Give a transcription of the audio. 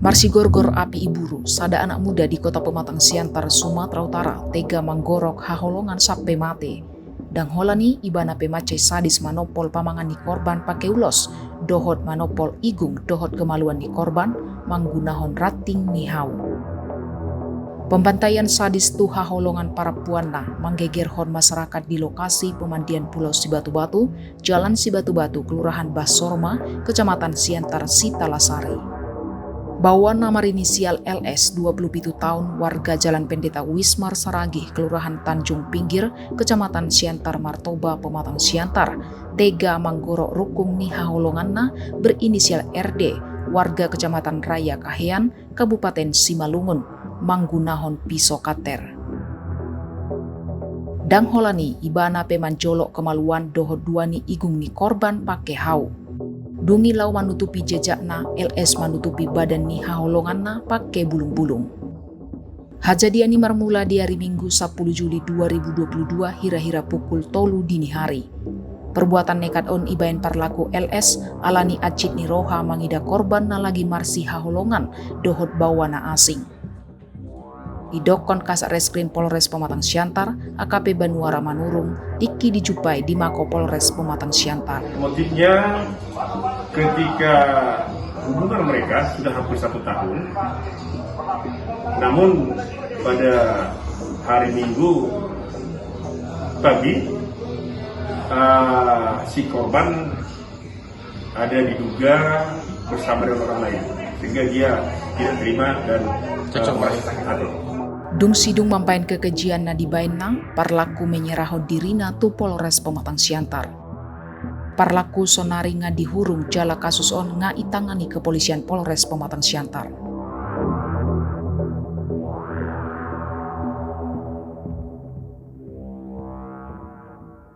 Marsi gorgor api iburu, sada anak muda di kota Pematang Siantar, Sumatera Utara, tega manggorok haholongan sampai mati. Dan holani ibana pemace sadis manopol pamangan ni korban pakai ulos, dohot manopol igung dohot kemaluan ni korban, manggunahon rating ni hau. Pembantaian sadis tu haholongan para puana menggegerhon masyarakat di lokasi pemandian Pulau Sibatu-Batu, Jalan Sibatu-Batu, Kelurahan Basorma, Kecamatan Siantar, Sitalasari. Bawa nama inisial LS, 27 tahun, warga Jalan Pendeta Wismar Saragih, Kelurahan Tanjung Pinggir, Kecamatan Siantar Martoba, Pematang Siantar, tega manggorok rukung ni haholonganna berinisial RD, warga Kecamatan Raya Kahean, Kabupaten Simalungun, manggunahon pisau kater. Dang holani ibana pemanjolok kemaluan dohot duani igung ni korban pakai hau. Dungi lau manutupi jejakna, LS manutupi badan ni haholonganna pakai bulung-bulung. Hajadiani marmula di hari Minggu 10 Juli 2022 hira-hira pukul 3 dini hari. Perbuatan nekat on ibaen parlaku LS alani acit ni roha mangida korban na lagi marsi haholongan dohot bawana asing. Idokon Kasat Reskrim Polres Pematang Siantar, AKP Banuara Manurung, Iki dijupai di Mako Polres Pematang Siantar. Motifnya ketika hubungan mereka sudah hampir 1 tahun, namun pada hari Minggu pagi si korban ada diduga bersama dengan orang lain, sehingga dia tidak terima dan sakit. Dung sidung mampain kekejian na dibain nang parlaku menyerahon dirina tu Polres Pematang Siantar. Parlaku sonari nga dihurung jala kasus on nga itangani kepolisian Polres Pematang Siantar.